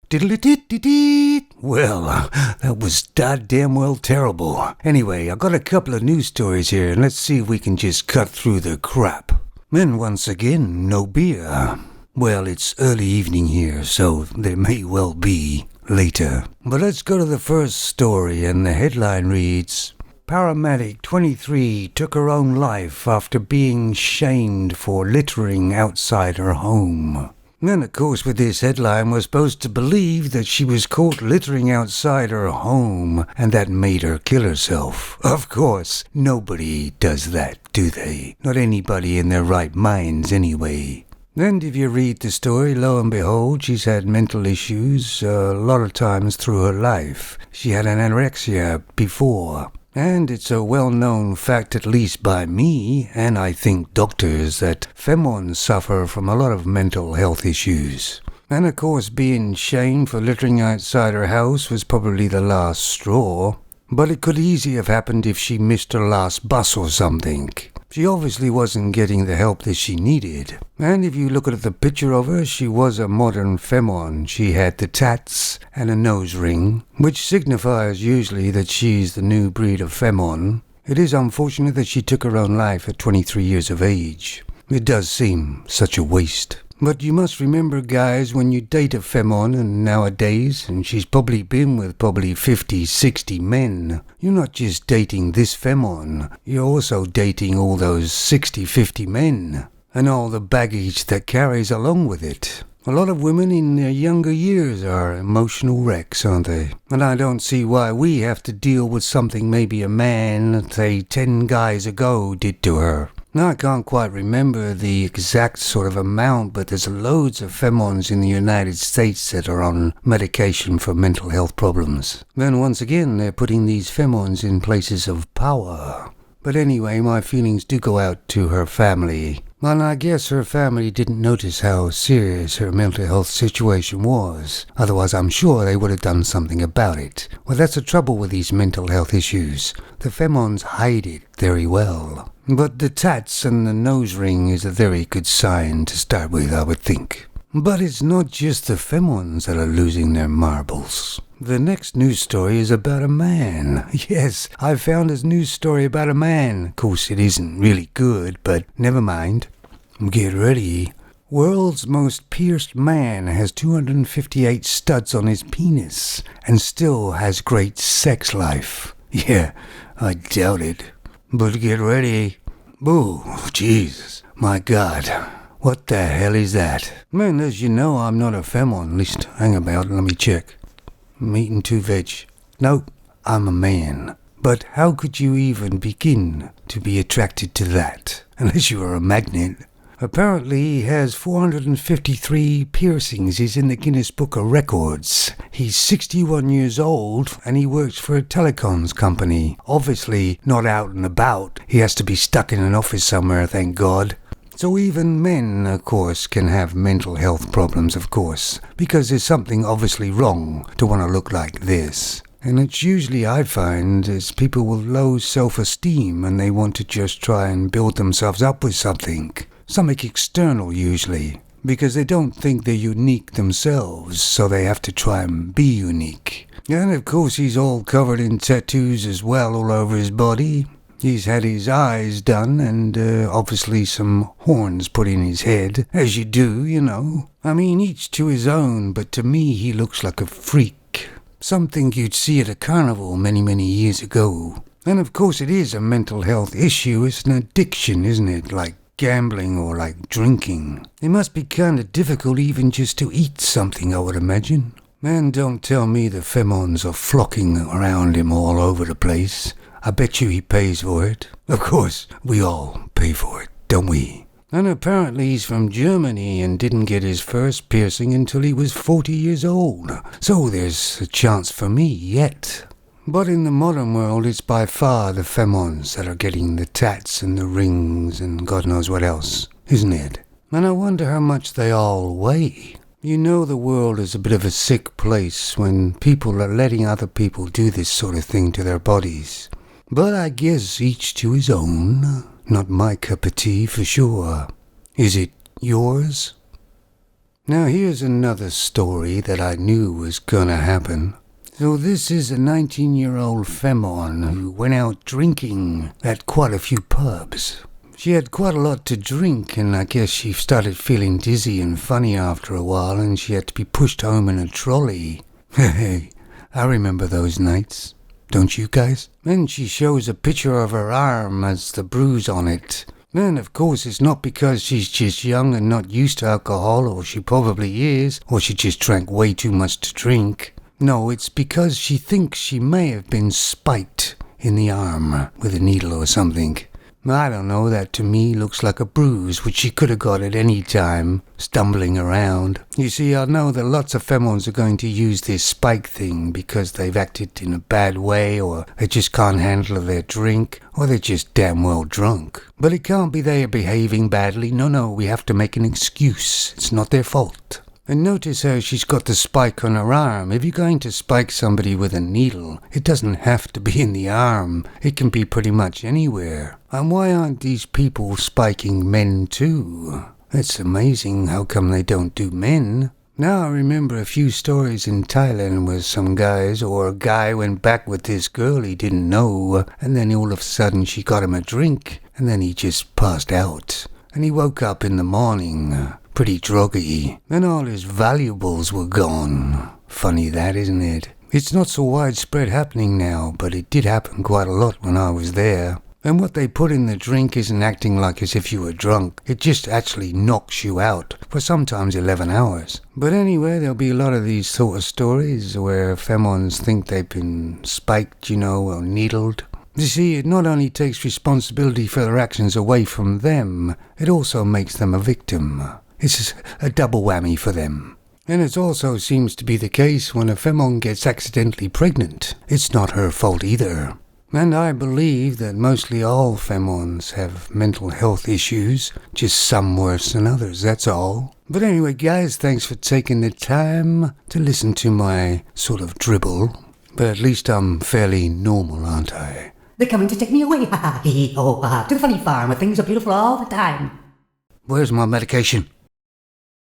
Diddle-it-it-it-it. Well, that was goddamn well terrible. Anyway, I got a couple of news stories here, and let's see if we can just cut through the crap. Then once again, no beer. Well, it's early evening here, so there may well be later. But let's go to the first story, and the headline reads, Paramatic 23 took her own life after being shamed for littering outside her home. Then, of course, with this headline, we're supposed to believe that she was caught littering outside her home, and that made her kill herself. Of course, nobody does that, do they? Not anybody in their right minds, anyway. Then if you read the story, lo and behold, she's had mental issues a lot of times through her life. She had an anorexia before. And it's a well-known fact, at least by me, and I think doctors, that femons suffer from a lot of mental health issues. And of course, being shamed for littering outside her house was probably the last straw. But it could easily have happened if she missed her last bus or something. She obviously wasn't getting the help that she needed. And if you look at the picture of her, she was a modern femon. She had the tats and a nose ring, which signifies usually that she's the new breed of femon. It is unfortunate that she took her own life at 23 years of age. It does seem such a waste. But you must remember, guys, when you date a femon, and nowadays, and she's probably been with 50, 60 men, you're not just dating this femon, you're also dating all those 60, 50 men, and all the baggage that carries along with it. A lot of women in their younger years are emotional wrecks, aren't they? And I don't see why we have to deal with something maybe a man, say 10 guys ago, did to her. Now, I can't quite remember the exact sort of amount, but there's loads of femons in the United States that are on medication for mental health problems. Then once again, they're putting these femons in places of power. But anyway, my feelings do go out to her family. And I guess her family didn't notice how serious her mental health situation was. Otherwise, I'm sure they would have done something about it. Well, that's the trouble with these mental health issues. The femons hide it very well. But the tats and the nose ring is a very good sign to start with, I would think. But it's not just the femons that are losing their marbles. The next news story is about a man. Yes, I found this news story about a man. Of course, it isn't really good, but never mind. Get ready. World's most pierced man has 258 studs on his penis and still has great sex life. Yeah, I doubt it. But get ready. Oh, Jesus. My God. What the hell is that? Man, as you know, I'm not a femon. At least, hang about, let me check. I'm eating 2 veg. No, I'm a man. But how could you even begin to be attracted to that? Unless you are a magnet. Apparently, he has 453 piercings. He's in the Guinness Book of Records. He's 61 years old, and he works for a telecoms company. Obviously, not out and about. He has to be stuck in an office somewhere, thank God. So even men, of course, can have mental health problems, of course, because there's something obviously wrong to want to look like this. And it's usually, I find, is people with low self-esteem and they want to just try and build themselves up with something external usually, because they don't think they're unique themselves, so they have to try and be unique. And of course he's all covered in tattoos as well all over his body. He's had his eyes done and obviously some horns put in his head, as you do, you know. I mean, each to his own, but to me he looks like a freak. Something you'd see at a carnival many, many years ago. And of course it is a mental health issue. It's an addiction, isn't it? Like gambling or like drinking. It must be kind of difficult even just to eat something, I would imagine. And don't tell me the femons are flocking around him all over the place. I bet you he pays for it. Of course, we all pay for it, don't we? And apparently he's from Germany and didn't get his first piercing until he was 40 years old. So there's a chance for me yet. But in the modern world, it's by far the femons that are getting the tats and the rings and God knows what else, isn't it? And I wonder how much they all weigh. You know, the world is a bit of a sick place when people are letting other people do this sort of thing to their bodies. But I guess each to his own. Not my cup of tea for sure. Is it yours? Now here's another story that I knew was gonna happen. So this is a 19-year-old femon who went out drinking at quite a few pubs. She had quite a lot to drink, and I guess she started feeling dizzy and funny after a while, and she had to be pushed home in a trolley. Hey, I remember those nights. Don't you guys? Then she shows a picture of her arm as the bruise on it. And of course it's not because she's just young and not used to alcohol, or she probably is, or she just drank way too much to drink. No, it's because she thinks she may have been spiked in the arm with a needle or something. I don't know, that to me looks like a bruise which she could have got at any time, stumbling around. You see, I know that lots of femons are going to use this spike thing because they've acted in a bad way, or they just can't handle their drink, or they're just damn well drunk. But it can't be they are behaving badly. No, we have to make an excuse. It's not their fault. And notice how she's got the spike on her arm. If you're going to spike somebody with a needle, it doesn't have to be in the arm. It can be pretty much anywhere. And why aren't these people spiking men too? It's amazing how come they don't do men. Now I remember a few stories in Thailand where some guys or a guy went back with this girl he didn't know, and then all of a sudden she got him a drink, and then he just passed out. And he woke up in the morning, pretty druggy, and all his valuables were gone. Funny that, isn't it? It's not so widespread happening now, but it did happen quite a lot when I was there. And what they put in the drink isn't acting like as if you were drunk. It just actually knocks you out for sometimes 11 hours. But anyway, there'll be a lot of these sort of stories where femons think they've been spiked, or needled. You see, it not only takes responsibility for their actions away from them, it also makes them a victim. It's a double whammy for them. And it also seems to be the case when a femon gets accidentally pregnant. It's not her fault either. And I believe that mostly all femons have mental health issues, just some worse than others, that's all. But anyway, guys, thanks for taking the time to listen to my sort of dribble. But at least I'm fairly normal, aren't I? They're coming to take me away, to the funny farm where things are beautiful all the time. Where's my medication?